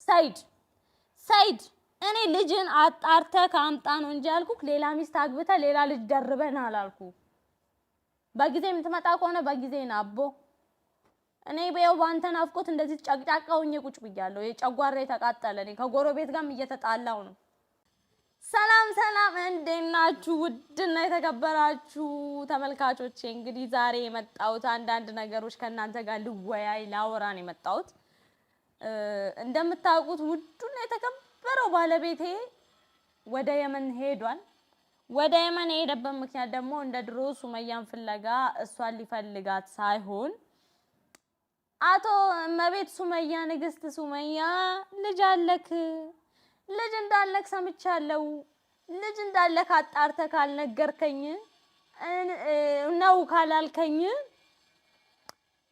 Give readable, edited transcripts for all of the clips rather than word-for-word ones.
ሰይድ እኔ ልጅን አጣርተህ ካምጣ ነው እንጂ ያልኩህ ሌላ ሚስት አግብተህ ሌላ ልጅ ደርበህ ና አላልኩህ። በጊዜ የምትመጣ ከሆነ በጊዜ ና አቦ። እኔ በየው ባንተ ናፍቆት እንደዚህ ጨቅጫቃውኝ ቁጭ ብያለሁ። የጨጓራ የተቃጠለ እኔ ከጎረቤት ጋርም እየተጣላው ነው። ሰላም እንዴት ናችሁ? ውድና የተከበራችሁ ተመልካቾቼ እንግዲህ ዛሬ የመጣሁት አንዳንድ ነገሮች ከእናንተ ጋር ልወያይ ላወራ ነው የመጣሁት። እንደምታውቁት ውዱና የተከበረው ባለቤቴ ወደ የመን ሄዷል። ወደ የመን የሄደበት ምክንያት ደግሞ እንደ ድሮ ሱመያን ፍለጋ እሷን ሊፈልጋት ሳይሆን አቶ እመቤት ሱመያ ንግስት ሱመያ ልጅ አለክ፣ ልጅ እንዳለክ ሰምቻለሁ። ልጅ እንዳለክ አጣርተህ ካልነገርከኝ ነው ካላልከኝ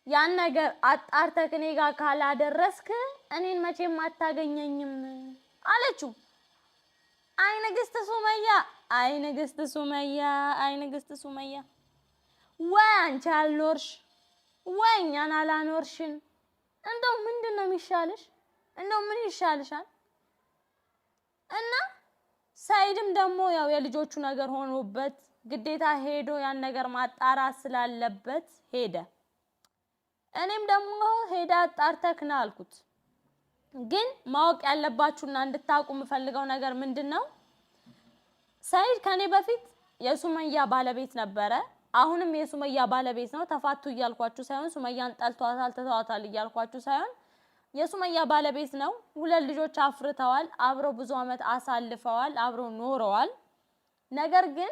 ያን ነገር አጣርተህ እኔ ጋር ካላደረስክ እኔን መቼም አታገኘኝም አለችው። አይ ንግስት ሱመያ፣ አይ ንግስት ሱመያ፣ አይ ንግስት ሱመያ፣ ወይ አንቺ አልኖርሽ ወይ እኛን አላኖርሽን። እንደው ምንድነው የሚሻልሽ? እንደው ምን ይሻልሻል? እና ሰይድም ደግሞ ያው የልጆቹ ነገር ሆኖበት ግዴታ ሄዶ ያን ነገር ማጣራት ስላለበት ሄደ። እኔም ደግሞ ሄዳ አጣርተክ ና አልኩት። ግን ማወቅ ያለባችሁና እንድታውቁ የምፈልገው ነገር ምንድነው? ሰይድ ከኔ በፊት የሱመያ ባለቤት ነበረ። አሁንም የሱመያ ባለቤት ነው። ተፋቱ እያልኳችሁ ሳይሆን ሱመያን ጠልቷታል ተተዋታል እያልኳችሁ ሳይሆን የሱመያ ባለቤት ነው። ሁለት ልጆች አፍርተዋል። አብረው ብዙ አመት አሳልፈዋል። አብረው ኖረዋል። ነገር ግን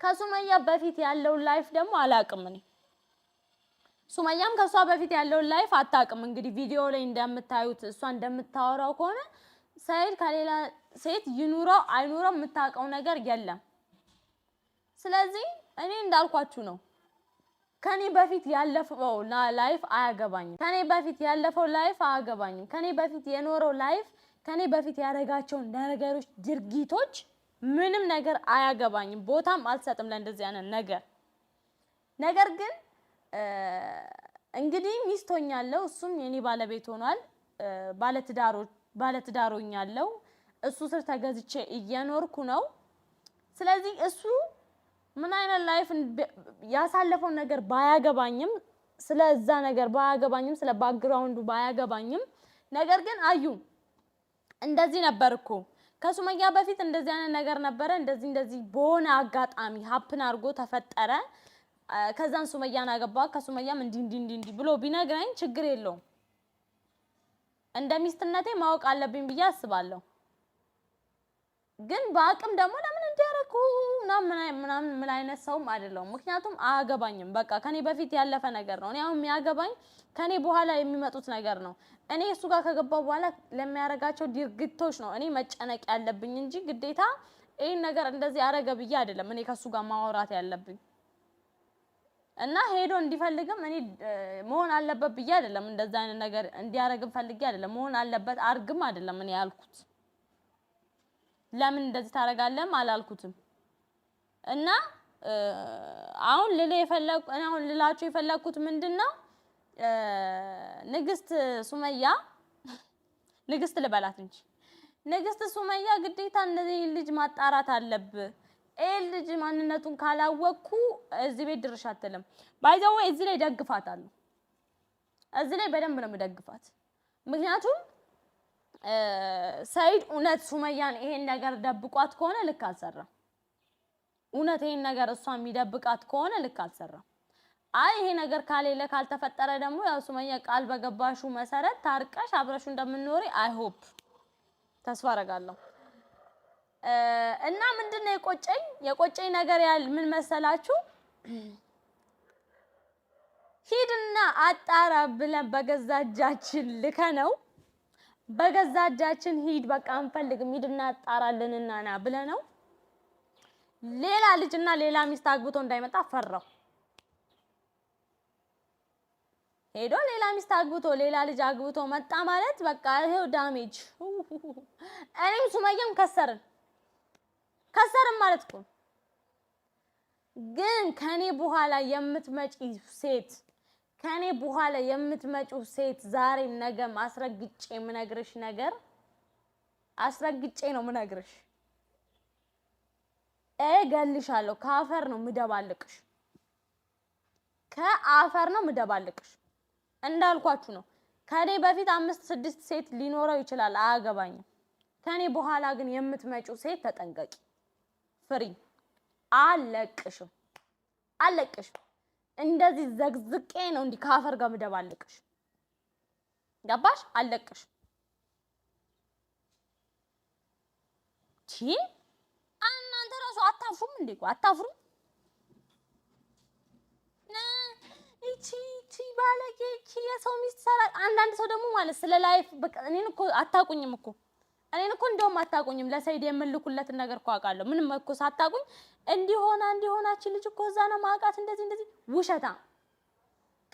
ከሱመያ በፊት ያለውን ላይፍ ደግሞ አላቅም እኔ። ሱመያም ከሷ በፊት ያለውን ላይፍ አታቅም። እንግዲህ ቪዲዮ ላይ እንደምታዩት እሷ እንደምታወራው ከሆነ ሰይድ ከሌላ ሴት ይኑረው አይኑረው የምታውቀው ነገር የለም። ስለዚህ እኔ እንዳልኳችሁ ነው። ከኔ በፊት ያለፈው ላይፍ አያገባኝም። ከኔ በፊት ያለፈው ላይፍ አያገባኝም። ከኔ በፊት የኖረው ላይፍ፣ ከኔ በፊት ያደረጋቸው ነገሮች፣ ድርጊቶች ምንም ነገር አያገባኝም። ቦታም አልሰጥም ለእንደዚህ አይነት ነገር። ነገር ግን እንግዲህ ሚስቶኛለሁ፣ እሱም የኔ ባለቤት ሆኗል። ባለትዳሮኛለሁ። እሱ ስር ተገዝቼ እየኖርኩ ነው። ስለዚህ እሱ ምን አይነት ላይፍ ያሳለፈው ነገር ባያገባኝም፣ ስለዛ ነገር ባያገባኝም፣ ስለ ባክግራውንዱ ባያገባኝም፣ ነገር ግን አዩ እንደዚህ ነበርኩ ከሱመያ በፊት እንደዚህ አይነት ነገር ነበረ፣ እንደዚህ በሆነ አጋጣሚ ሀፕን አድርጎ ተፈጠረ። ከዛን ሱመያን አገባ፣ ከሱመያም እንዲህ ብሎ ቢነግረኝ ችግር የለውም። እንደ ሚስትነቴ ማወቅ አለብኝ ብዬ አስባለሁ። ግን በአቅም ደግሞ ለምን እንዲያረኩ ምናምን ምን አይነት ሰውም አይደለሁም። ምክንያቱም አያገባኝም። በቃ ከኔ በፊት ያለፈ ነገር ነው። እኔ አሁን የሚያገባኝ ከኔ በኋላ የሚመጡት ነገር ነው። እኔ እሱ ጋር ከገባው በኋላ ለሚያረጋቸው ድርጊቶች ነው እኔ መጨነቅ ያለብኝ እንጂ ግዴታ ይሄን ነገር እንደዚህ አረገ ብዬ አይደለም እኔ ከሱ ጋር ማወራት ያለብኝ። እና ሄዶ እንዲፈልግም እኔ መሆን አለበት ብዬ አይደለም እንደዛ አይነት ነገር እንዲያረግም ፈልጌ አይደለም። መሆን አለበት አርግም አይደለም እኔ ያልኩት። ለምን እንደዚህ ታረጋለህም አላልኩትም። እና አሁን ልላችሁ የፈለኩት ምንድነው ንግስት ሱመያ ንግስት ልበላት እንጂ ንግስት ሱመያ ግዴታ እንደዚህ ልጅ ማጣራት አለብህ። ልጅ ማንነቱን ካላወቅኩ እዚህ ቤት ድርሽ አትልም። ባይዘው እዚህ ላይ ደግፋታለሁ። እዚህ ላይ በደንብ ነው የምደግፋት። ምክንያቱም ሰይድ እውነት ሱመያን ይሄን ነገር ደብቋት ከሆነ ልክ አልሰራም። እውነት ይሄን ነገር እሷ የሚደብቃት ከሆነ ልክ አልሰራም። አይ ይሄ ነገር ካሌለ ካልተፈጠረ ደግሞ ያው ሱመያ ቃል በገባሹ መሰረት ታርቀሽ አብረሹ እንደምንኖሪ አይ ሆፕ ተስፋ አደርጋለሁ። እና ምንድነው የቆጨኝ ነገር ምን መሰላችሁ? ሂድና አጣራ ብለን በገዛ እጃችን ልከነው በገዛ እጃችን ሂድ በቃ አንፈልግም ሂድና አጣራልንና ና ብለነው ሌላ ልጅና ሌላ ሚስት አግብቶ እንዳይመጣ ፈራው። ሄዶ ሌላ ሚስት አግብቶ ሌላ ልጅ አግብቶ መጣ ማለት በቃ ይሄው ዳሜጅ። እኔም ሱመያም ከሰርን ማለት እኮ። ግን ከኔ በኋላ የምትመጪው ሴት ዛሬም ነገ ማስረግጬ የምነግርሽ ነገር አስረግጬ ነው ምነግርሽ። እገልሻለሁ። ከአፈር ነው ምደባልቅሽ፣ ከአፈር ነው ምደባልቅሽ። እንዳልኳችሁ ነው። ከኔ በፊት 5-6 ሴት ሊኖረው ይችላል፣ አያገባኝም። ከኔ በኋላ ግን የምትመጪው ሴት ተጠንቀቂ። ፍሪ። አለቅሽም። እንደዚህ ዘግዝቄ ነው እንዲህ ከአፈር ጋር ምደባልቅሽ። ገባሽ? አለቅሽ። እናንተ ራሱ አታፍሩም እንዴ? አታፍሩም? እቺ ባለጌ የሰው ሚስት ሰራ። አንዳንድ ሰው ደግሞ ማለት ስለ ላይፍ በቃ እኔን እኮ አታቁኝም እኮ እንደውም አታቁኝም። ለሰይድ የምልኩለትን ነገር እኮ አውቃለሁ። ምንም እኮ ሳታቁኝ እንዲሆናች ልጅ እኮ እዛ ነው ማውቃት እንደዚህ ውሸታ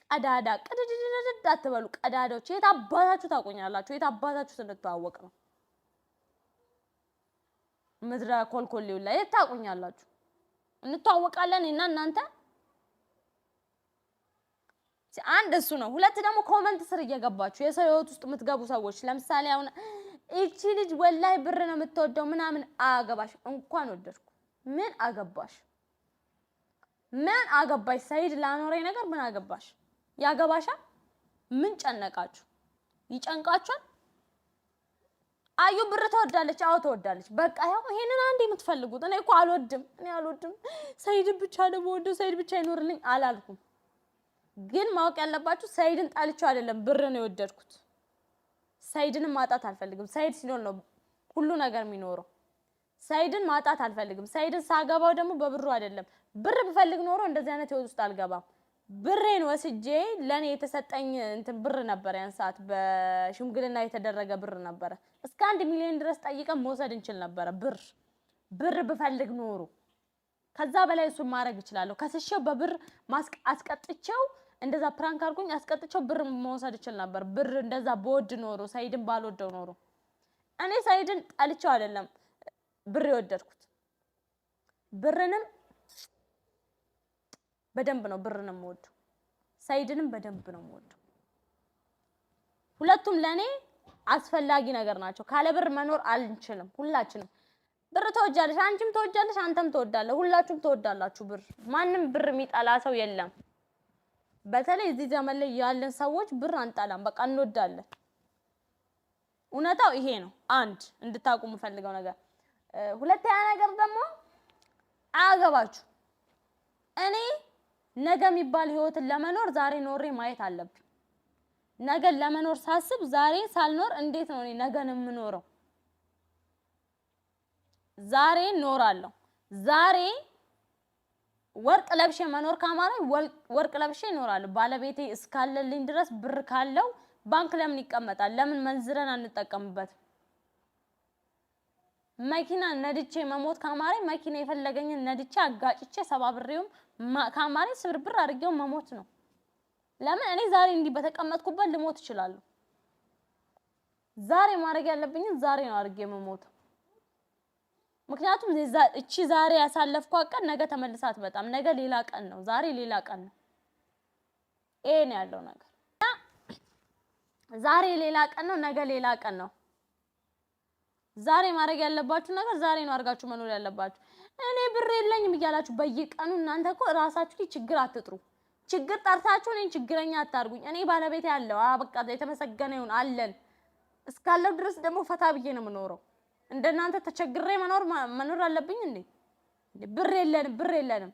ቀዳዳ ቅድድድድ አትበሉ። ቀዳዳዎች የት አባታችሁ ታቁኛላችሁ? የት አባታችሁ ስንተዋወቅ ነው? ምድረ ኮልኮሌው ላይ የት ታቁኛላችሁ? እንተዋወቃለን እና እናንተ አንድ እሱ ነው። ሁለት ደግሞ ኮመንት ስር እየገባችሁ የሰው ህይወት ውስጥ የምትገቡ ሰዎች ለምሳሌ አሁን እቺ ልጅ ወላይ ብር ነው የምትወደው ምናምን አገባሽ። እንኳን ወደድኩ ምን አገባሽ? ሰይድ ላኖረኝ ነገር ምን አገባሽ? ያገባሻል? ምን ጨነቃችሁ? ይጨንቃችኋል? አዩ ብር ተወዳለች። አዎ ተወዳለች። በቃ ይሄንን አንዴ የምትፈልጉት። እኔ እኮ አልወድም ሰይድ ብቻ ነው የምወደው፣ ሰይድ ብቻ ይኖርልኝ አላልኩም። ግን ማወቅ ያለባችሁ ሰይድን ጣልቼው አይደለም፣ ብር ነው የወደድኩት። ሰይድን ማጣት አልፈልግም። ሰይድ ሲኖር ነው ሁሉ ነገር የሚኖረው። ሰይድን ማጣት አልፈልግም። ሰይድን ሳገባው ደግሞ በብሩ አይደለም። ብር ብፈልግ ኖሮ እንደዚህ አይነት ህይወት ውስጥ አልገባም። ብሬን ወስጄ ለኔ የተሰጠኝ እንትን ብር ነበር። ያን ሰዓት በሽምግልና የተደረገ ብር ነበር። እስከ 1 ሚሊዮን ድረስ ጠይቀን መውሰድ እንችል ነበር። ብር ብፈልግ ኖሮ ከዛ በላይ እሱን ማድረግ እችላለሁ። ከስሼው በብር አስቀጥቼው እንደዛ ፕራንክ አድርጎኝ አስቀጥቼው ብር መውሰድ እችል ነበር። ብር እንደዛ በወድ ኖሮ ሰይድን ባልወደው ኖሮ። እኔ ሰይድን ጣልቼው አይደለም ብር የወደድኩት። ብርንም በደንብ ነው ብርንም የምወደው፣ ሰይድንም በደንብ ነው የምወደው። ሁለቱም ለኔ አስፈላጊ ነገር ናቸው። ካለ ብር መኖር አንችልም። ሁላችንም ብር ተወጃለሽ፣ አንቺም ተወጃለሽ፣ አንተም ተወዳለህ፣ ሁላችሁም ተወዳላችሁ ብር። ማንም ብር የሚጠላ ሰው የለም። በተለይ እዚህ ዘመን ላይ ያለን ሰዎች ብር አንጠላም፣ በቃ እንወዳለን። እውነታው ይሄ ነው። አንድ እንድታውቁ የምፈልገው ነገር። ሁለተኛ ነገር ደግሞ አያገባችሁ። እኔ ነገ የሚባል ህይወትን ለመኖር ዛሬ ኖሬ ማየት አለብኝ። ነገ ለመኖር ሳስብ ዛሬ ሳልኖር እንዴት ነው እኔ ነገን የምኖረው? ዛሬ ኖራለሁ። ዛሬ ወርቅ ለብሼ መኖር ካማረኝ ወርቅ ለብሼ እኖራለሁ። ባለቤቴ እስካለልኝ ድረስ ብር ካለው ባንክ ለምን ይቀመጣል? ለምን መንዝረን አንጠቀምበት? መኪና ነድቼ መሞት ካማረኝ መኪና የፈለገኝን ነድቼ አጋጭቼ ሰባብሬውም ካማረኝ ስብርብር አድርጌው መሞት ነው። ለምን እኔ ዛሬ እንዲህ በተቀመጥኩበት ልሞት እችላለሁ። ዛሬ ማድረግ ያለብኝን ዛሬ ነው አድርጌ መሞት። ምክንያቱም እቺ ዛሬ ያሳለፍኳት ቀን ነገ ተመልሳ አትመጣም። ነገ ሌላ ቀን ነው፣ ዛሬ ሌላ ቀን ነው። ይሄ ነው ያለው ነገር። ዛሬ ሌላ ቀን ነው፣ ነገ ሌላ ቀን ነው። ዛሬ ማድረግ ያለባችሁ ነገር ዛሬ ነው አድርጋችሁ መኖር ያለባችሁ። እኔ ብር የለኝም እያላችሁ በየቀኑ እናንተ እኮ ራሳችሁ ላይ ችግር አትጥሩ። ችግር ጠርታችሁ እኔን ችግረኛ አታርጉኝ። እኔ ባለቤቴ ያለው በቃ የተመሰገነ ይሁን አለን እስካለው ድረስ ደግሞ ፈታ ብዬ ነው የምኖረው። እንደናንተ ተቸግሬ መኖር አለብኝ እንዴ? ብር የለንም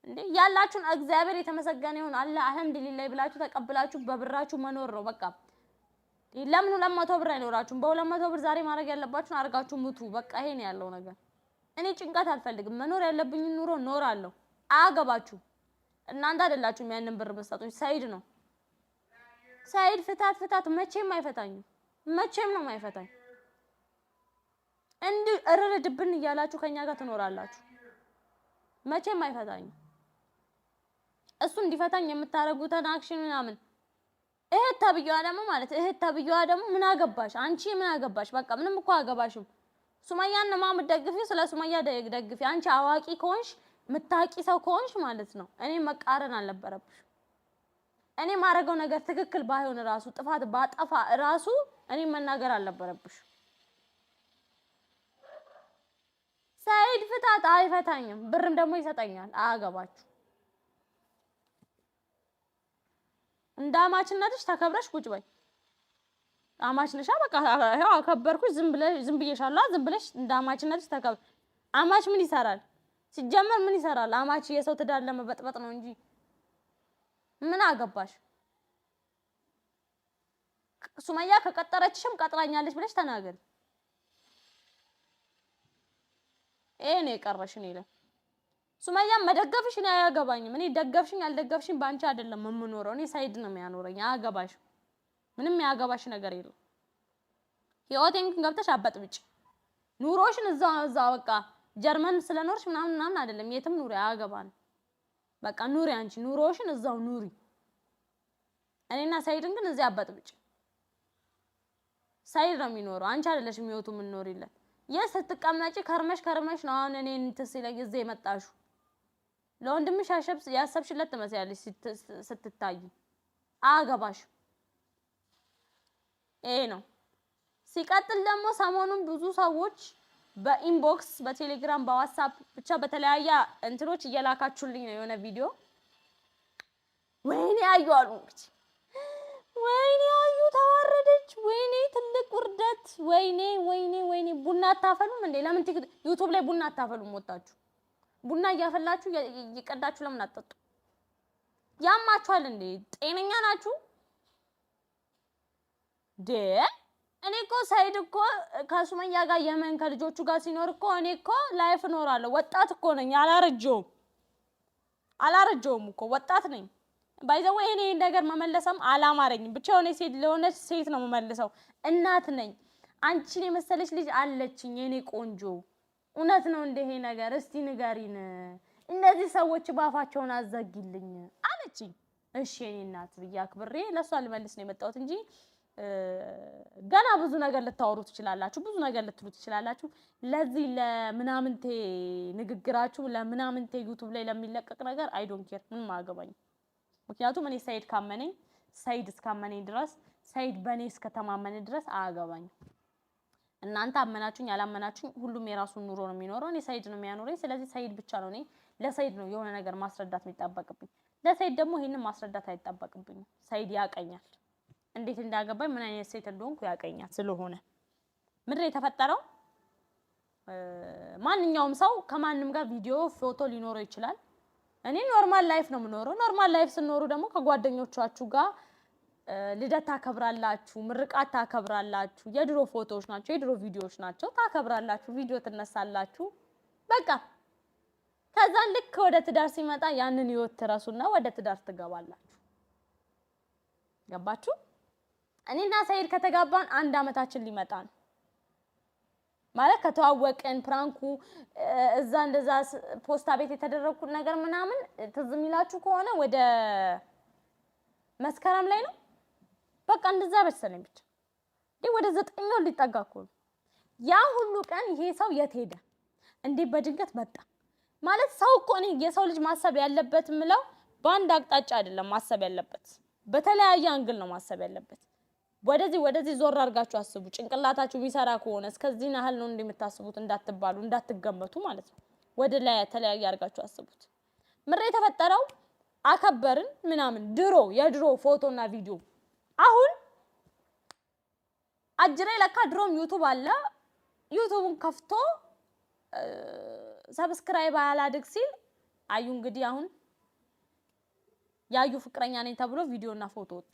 እንዴ? ያላችሁን እግዚአብሔር የተመሰገነ ይሁን አለ አልሐምዱሊላህ ብላችሁ ተቀብላችሁ በብራችሁ መኖር ነው በቃ። ለምን 200 ብር አይኖራችሁም? በ200 ብር ዛሬ ማድረግ ያለባችሁን አድርጋችሁ ሙቱ። በቃ ይሄ ነው ያለው ነገር። እኔ ጭንቀት አልፈልግም። መኖር ያለብኝ ኑሮ እኖራለሁ። አያገባችሁ። እናንተ አይደላችሁም ያንን ብር መስጠቱኝ፣ ሰይድ ነው። ሰይድ ፍታት መቼም አይፈታኝም። መቼም ነው የማይፈታኝ። እንዲህ እርርድብን እያላችሁ ከኛ ጋር ትኖራላችሁ። መቼም አይፈታኝም። እሱ እንዲፈታኝ የምታረጉትን አክሽን ምናምን እህት ተብዬዋ ደግሞ ምን አገባሽ አንቺ? ምን አገባሽ? በቃ ምንም እኮ አገባሽም። ሱመያን ነው የምትደግፊው፣ ስለ ሱመያ ደግፊ። አንቺ አዋቂ ከሆንሽ ምታቂ ሰው ከሆንሽ ማለት ነው እኔ መቃረን አልነበረብሽ። እኔ ማረገው ነገር ትክክል ባይሆን ራሱ ጥፋት ባጠፋ ራሱ እኔ መናገር አልነበረብሽ። ሰይድ ፍታት። አይፈታኝም። ብርም ደግሞ ይሰጠኛል። አያገባችሁ። እንደ አማችነትሽ ተከብረሽ ቁጭ በይ። አማች ነሻ። በቃ ያው አከበርኩሽ። ዝም ብዬሻለሁ። ዝም ብለሽ እንደ አማችነትሽ ተከብር። አማች ምን ይሰራል? ሲጀመር ምን ይሰራል? አማች የሰው ትዳር ለመበጥበጥ ነው እንጂ ምን አገባሽ? ሱመያ ከቀጠረችሽም ቀጥራኛለች ብለሽ ተናገሪ። ይሄ ነው የቀረሽ። እኔ ሱመያ መደገፍሽ ነው አያገባኝም። እኔ ደገፍሽኝ አልደገፍሽኝ ባንቺ አይደለም የምኖረው። እኔ ሳይድ ነው የሚያኖረኝ። አያገባሽ። ምንም ያገባሽ ነገር የለም። ህይወቴን ገብተሽ አበጥብጭ። ኑሮሽን እዛው በቃ ጀርመን ስለኖርሽ ምናምን አይደለም። የትም ኑሪ አያገባን። በቃ ኑሪ አንቺ ኑሮሽን እዛው ኑሪ። እኔና ሳይድን ግን እዚህ አበጥብጭ። ሳይድ ነው የሚኖረው። አንቺ አይደለሽም ህይወቱ የምንኖሪለት። ስትቀመጪ ከርመሽ ነው አሁን እኔን ትስለኝ እዚህ የመጣሽው። ለወንድምሽ ያሰብሽለት ትመስያለሽ ስትታይ። አያገባሽ። ይሄ ነው። ሲቀጥል ደግሞ ሰሞኑን ብዙ ሰዎች በኢንቦክስ በቴሌግራም በዋትስአፕ ብቻ በተለያየ እንትኖች እየላካችሁልኝ ነው የሆነ ቪዲዮ። ወይኔ አዩ አሉ እንግዲህ። ወይኔ አዩ ተዋረደች። ወይኔ ትልቅ ውርደት። ወይኔ ቡና አታፈሉም እንዴ? ለምን ዩቲዩብ ላይ ቡና አታፈሉም? ወጣችሁ ቡና እያፈላችሁ እየቀዳችሁ ለምን አትጠጡ? ያማችኋል እንዴ? ጤነኛ ናችሁ? እኔ እኮ ሳይድ እኮ ከሱመያ ጋር የመን ከልጆቹ ጋር ሲኖር እኮ እኔ እኮ ላይፍ እኖራለሁ። ወጣት እኮ ነኝ። አላረጀውም እኮ ወጣት ነኝ። ባይዘው እኔ ነገር መመለሰም አላማረኝም። ብቻ ለሆነች ሴት ነው መመለሰው። እናት ነኝ። አንቺን የመሰለች ልጅ አለችኝ የኔ ቆንጆ። እውነት ነው እንደ ይሄ ነገር? እስቲ ንገሪን። እነዚህ ሰዎች ባፋቸውን አዘጊልኝ አለችኝ። እሺ የኔ እናት ብዬ አክብሬ ለሷ ልመልስ ነው የመጣሁት እንጂ ገና ብዙ ነገር ልታወሩ ትችላላችሁ፣ ብዙ ነገር ልትሉ ትችላላችሁ። ለዚህ ለምናምንቴ ንግግራችሁ ለምናምንቴ ዩቲዩብ ላይ ለሚለቀቅ ነገር አይ ዶንት ኬር፣ ምንም አያገባኝ። ምክንያቱም እኔ ሳይድ ካመነኝ፣ ሳይድ እስካመነኝ ድረስ፣ ሳይድ በኔ እስከተማመነ ድረስ አያገባኝ። እናንተ አመናችሁኝ ያላመናችሁኝ ሁሉም የራሱን ኑሮ ነው የሚኖረው። እኔ ሳይድ ነው የሚያኖረኝ። ስለዚህ ሳይድ ብቻ ነው እኔ ለሳይድ ነው የሆነ ነገር ማስረዳት የሚጠበቅብኝ። ለሳይድ ደግሞ ይሄንን ማስረዳት አይጠበቅብኝም። ሳይድ ያቀኛል እንዴት እንዳገባኝ ምን አይነት ሴት እንደሆንኩ ያቀኛል። ስለሆነ ምድር የተፈጠረው ማንኛውም ሰው ከማንም ጋር ቪዲዮ ፎቶ ሊኖረው ይችላል። እኔ ኖርማል ላይፍ ነው የምኖረው። ኖርማል ላይፍ ስኖሩ ደግሞ ከጓደኞቻችሁ ጋር ልደት ታከብራላችሁ፣ ምርቃት ታከብራላችሁ። የድሮ ፎቶዎች ናቸው፣ የድሮ ቪዲዮዎች ናቸው። ታከብራላችሁ፣ ቪዲዮ ትነሳላችሁ። በቃ ከዛን ልክ ወደ ትዳር ሲመጣ ያንን ህይወት ትረሱና ወደ ትዳር ትገባላችሁ። ገባችሁ? እኔና ሳይድ ከተጋባን 1 አመታችን ሊመጣ ነው ማለት ከተዋወቅን። ፕራንኩ እዛ እንደዛ ፖስታ ቤት የተደረኩት ነገር ምናምን ትዝ የሚላችሁ ከሆነ ወደ መስከረም ላይ ነው። በቃ እንደዛ በሰለኝ ብቻ ወደ 9 ወር ሊጠጋ እኮ ነው። ያ ሁሉ ቀን ይሄ ሰው የት ሄደ? እንዴ በድንገት መጣ ማለት ሰው እኮ ነው። የሰው ልጅ ማሰብ ያለበት ምለው በአንድ አቅጣጫ አይደለም ማሰብ ያለበት፣ በተለያየ አንግል ነው ማሰብ ያለበት። ወደዚህ ዞር አድርጋችሁ አስቡ። ጭንቅላታችሁ ቢሰራ ከሆነ እስከዚህ ያህል ነው እንደምታስቡት እንዳትባሉ እንዳትገመቱ ማለት ነው። ወደ ላይ ተለያየ አድርጋችሁ አስቡት። ምሬ የተፈጠረው አከበርን ምናምን የድሮ ፎቶና ቪዲዮ አሁን አጅሬ ለካ ድሮም ዩቲዩብ አለ። ዩቲዩብን ከፍቶ ሰብስክራይብ አላድግ ሲል አዩ እንግዲህ አሁን ያዩ ፍቅረኛ ነኝ ተብሎ ቪዲዮና ፎቶ ወጣ።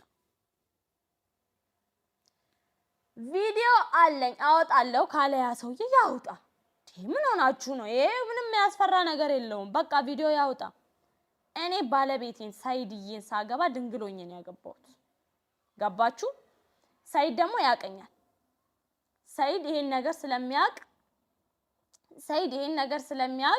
ቪዲዮ አለኝ አወጣለሁ ካለ ያ ሰውዬ ያውጣ። ምን ሆናችሁ ነው? ይሄ ምንም የሚያስፈራ ነገር የለውም። በቃ ቪዲዮ ያውጣ። እኔ ባለቤቴን ሳይድዬን ሳገባ ድንግሎኝ ነው ያገባሁት። ገባችሁ? ሳይድ ደግሞ ያቀኛል። ሳይድ ይሄን ነገር ስለሚያቅ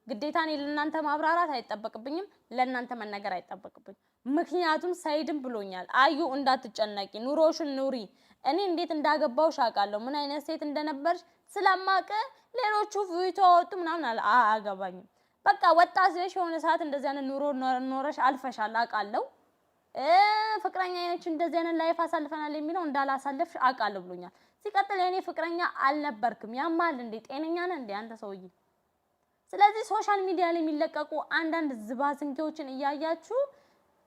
ግዴታ እኔ ለእናንተ ማብራራት አይጠበቅብኝም፣ ለእናንተ መነገር አይጠበቅብኝም። ምክንያቱም ሳይድም ብሎኛል፣ አዩ እንዳትጨነቂ፣ ኑሮሽን ኑሪ። እኔ እንዴት እንዳገባውሽ አውቃለሁ፣ ምን አይነት ሴት እንደነበርሽ ስለማውቅ ሌሎቹ ቪዲዮ ወጡ ምናምን አያገባኝም። በቃ ወጣት ነሽ፣ የሆነ ሰዓት እንደዚህ አይነት ኑሮ ኖረሽ አልፈሻል አውቃለሁ። ፍቅረኛ አይነች እንደዚህ አይነት ላይፍ አሳልፈናል የሚለው እንዳላሳለፍሽ አውቃለሁ ብሎኛል። ሲቀጥል የኔ ፍቅረኛ አልነበርክም። ያማል እንዴ? ጤነኛ ነህ እንዴ አንተ ሰውዬ? ስለዚህ ሶሻል ሚዲያ ላይ የሚለቀቁ አንዳንድ ዝባዝንኬዎችን እያያችሁ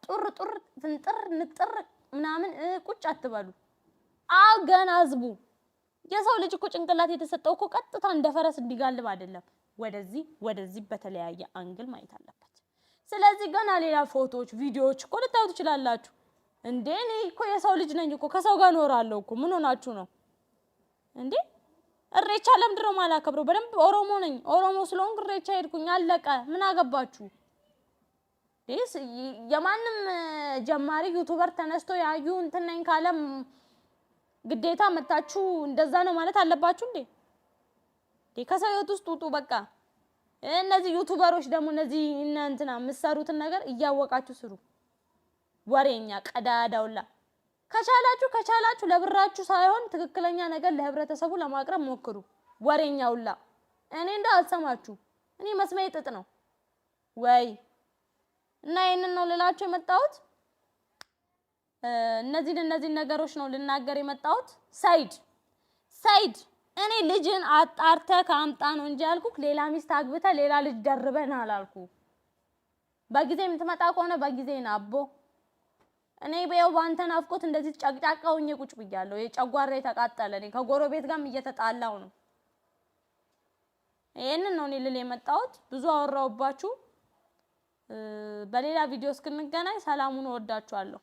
ጡር ፍንጥር ንጥር ምናምን ቁጭ አትበሉ። አገናዝቡ። የሰው ልጅ እኮ ጭንቅላት የተሰጠው እኮ ቀጥታ እንደ ፈረስ እንዲጋልብ አይደለም። ወደዚህ በተለያየ አንግል ማየት አለበት። ስለዚህ ገና ሌላ ፎቶዎች፣ ቪዲዮዎች እኮ ልታዩ ትችላላችሁ። እንዴ እኔ እኮ የሰው ልጅ ነኝ እኮ ከሰው ጋር እኖራለሁ እኮ ምን ሆናችሁ ነው እንዴ? እሬቻ ለምንድን ነው የማላከብረው? በደንብ ኦሮሞ ነኝ። ኦሮሞ ስለሆንኩ እሬቻ ሄድኩኝ አለቀ። ምን አገባችሁ? የማንም ጀማሪ ዩቲዩበር ተነስቶ ያዩ እንትን ነኝ ካለም ግዴታ መታችሁ እንደዛ ነው ማለት አለባችሁ እንዴ? ከሰው ህይወት ውስጥ ውጡ በቃ። እነዚህ ዩቲዩበሮች ደግሞ እነዚህ እንትና የምትሰሩትን ነገር እያወቃችሁ ስሩ። ወሬኛ ቀዳዳውላ ከቻላችሁ ለብራችሁ ሳይሆን ትክክለኛ ነገር ለህብረተሰቡ ለማቅረብ ሞክሩ። ወሬኛውላ እኔ እንደው አልሰማችሁ። እኔ መስማዬ ጥጥ ነው ወይ እና ይሄንን ነው ልላችሁ የመጣሁት። እነዚህ ነገሮች ነው ልናገር የመጣሁት። ሰይድ እኔ ልጅን አጣርተህ ካምጣ ነው እንጂ ያልኩህ ሌላ ሚስት አግብተህ ሌላ ልጅ ደርበህ ና አላልኩህ። በጊዜ የምትመጣ ከሆነ በጊዜ ና አቦ። እኔ በየው ባንተ ናፍቆት እንደዚህ ጨቅጫቃውኝ ቁጭ ብያለሁ። የጨጓራዬ ተቃጠለ። እኔ ከጎረቤት ጋርም እየተጣላው ነው። ይሄንን ነው እኔ ልል የመጣሁት። ብዙ አወራውባችሁ። በሌላ ቪዲዮ እስክንገናኝ ሰላሙን ወዳችኋለሁ።